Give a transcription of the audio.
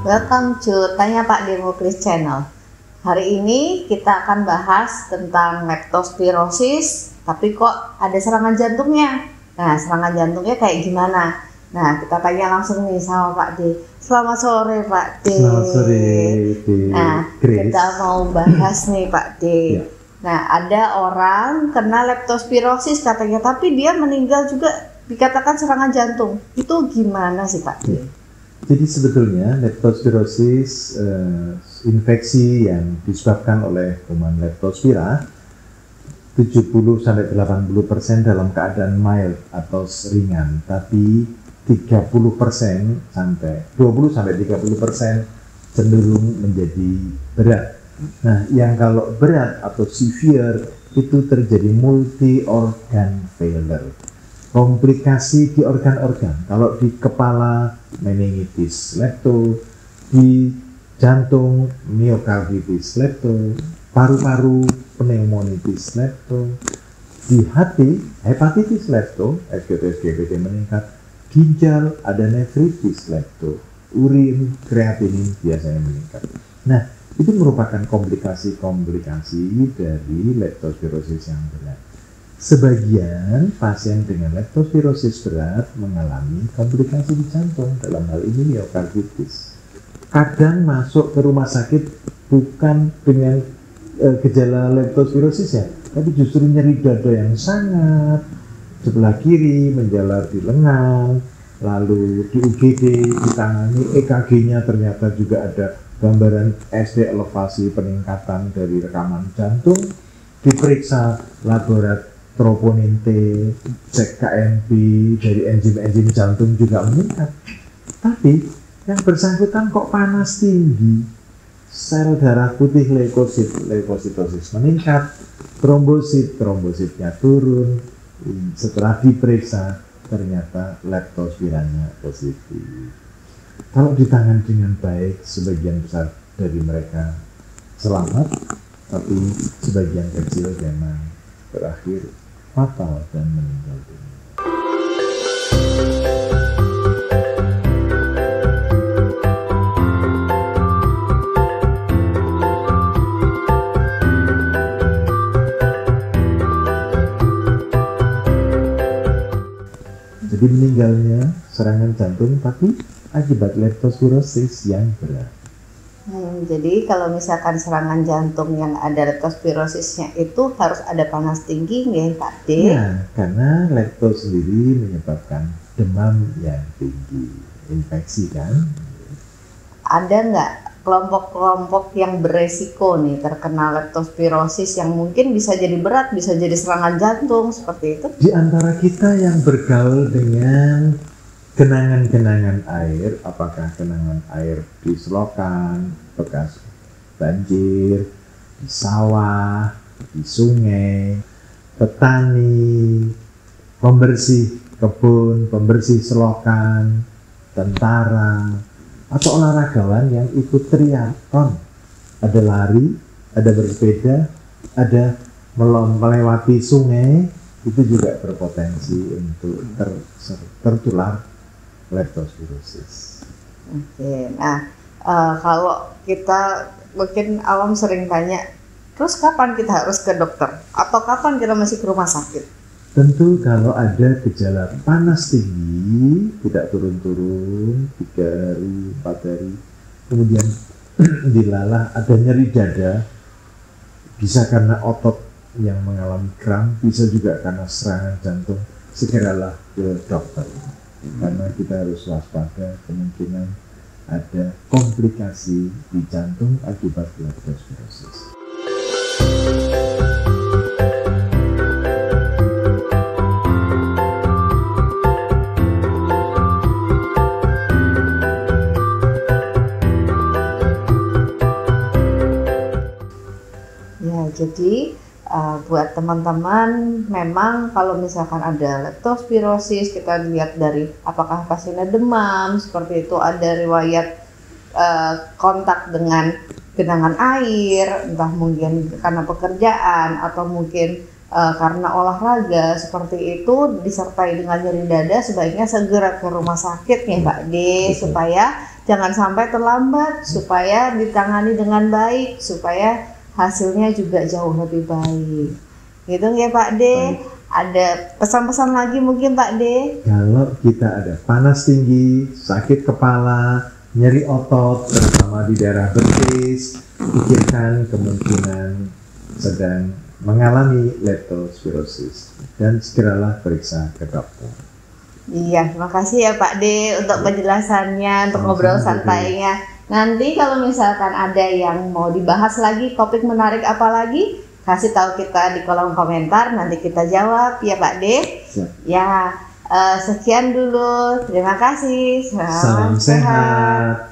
Welcome to Tanya Pak Demokris Channel. Hari ini kita akan bahas tentang leptospirosis, tapi kok ada serangan jantungnya. Nah, serangan jantungnya kayak gimana? Nah, kita tanya langsung nih sama Pak D. Selamat sore Pak D. Selamat sore Nah, Grace. kita mau bahas nih Pak D. Ya. Nah, ada orang kena leptospirosis katanya, tapi dia meninggal juga dikatakan serangan jantung. Itu gimana sih Pak D? Ya. Jadi sebetulnya leptospirosis infeksi yang disebabkan oleh kuman leptospira 70-80% dalam keadaan mild atau ringan, tapi 30% sampai 20-30% cenderung menjadi berat. Nah, yang kalau berat atau severe itu terjadi multi organ failure. Komplikasi di organ-organ, kalau di kepala meningitis lepto, di jantung myokarditis lepto, paru-paru pneumonitis lepto, di hati hepatitis lepto, SGT meningkat, ginjal ada nefritis lepto, urin kreatinin biasanya meningkat. Nah, itu merupakan komplikasi-komplikasi dari leptospirosis yang berat. Sebagian pasien dengan leptospirosis berat mengalami komplikasi di jantung, dalam hal ini myokarditis. Kadang masuk ke rumah sakit bukan dengan gejala leptospirosis ya, tapi justru nyeri dada yang sangat, sebelah kiri menjalar di lengan, lalu di UGD ditangani, EKG-nya ternyata juga ada gambaran SD elevasi peningkatan dari rekaman jantung, diperiksa laboratorium troponin T, cek KMP dari enzim-enzim jantung juga meningkat. Tapi yang bersangkutan kok panas tinggi, sel darah putih leukositosis meningkat, trombositnya turun. Setelah diperiksa ternyata leptospiranya positif. Kalau ditangani dengan baik, sebagian besar dari mereka selamat, tapi sebagian kecil memang berakhir fatal dan meninggal dunia. Jadi meninggalnya serangan jantung tapi akibat leptospirosis yang berat. Jadi kalau misalkan serangan jantung yang ada leptospirosisnya itu harus ada panas tinggi nggak Pak D? Ya, karena leptos sendiri menyebabkan demam yang tinggi, infeksi kan. Ada nggak kelompok-kelompok yang beresiko nih terkena leptospirosis yang mungkin bisa jadi berat, bisa jadi serangan jantung seperti itu? Di antara kita yang bergaul dengan genangan-genangan air, apakah genangan air di selokan, bekas banjir, di sawah, di sungai, petani, pembersih kebun, pembersih selokan, tentara, atau olahragawan yang ikut triathlon, ada lari, ada bersepeda, ada melewati sungai, itu juga berpotensi untuk tertular leptospirosis. Oke, nah kalau kita mungkin awam sering tanya, terus kapan kita harus ke dokter? Atau kapan kita masih ke rumah sakit? Tentu kalau ada gejala panas tinggi, tidak turun-turun, 3 hari, 4 hari, kemudian dilalah ada nyeri dada, bisa karena otot yang mengalami kram, bisa juga karena serangan jantung, segeralah ke dokter. Karena kita harus waspada kemungkinan ada komplikasi di jantung akibat leptospirosis. Ya, jadi buat teman-teman, memang kalau misalkan ada leptospirosis, kita lihat dari apakah pasiennya demam, seperti itu, ada riwayat kontak dengan genangan air, entah mungkin karena pekerjaan atau mungkin karena olahraga seperti itu disertai dengan nyeri dada, sebaiknya segera ke rumah sakit ya Pak D, supaya jangan sampai terlambat, supaya ditangani dengan baik, supaya hasilnya juga jauh lebih baik. Gitu ya Pak D. Ada pesan-pesan lagi mungkin Pak D? Kalau kita ada panas tinggi, sakit kepala, nyeri otot, terutama di daerah betis, pikirkan kemungkinan sedang mengalami leptospirosis dan segeralah periksa ke dokter. Iya, terima kasih ya Pak D untuk penjelasannya, untuk ngobrol santainya. Nanti kalau misalkan ada yang mau dibahas lagi, topik menarik apa lagi, kasih tahu kita di kolom komentar, nanti kita jawab ya Pak D. Ya, sekian dulu. Terima kasih. Salam sehat.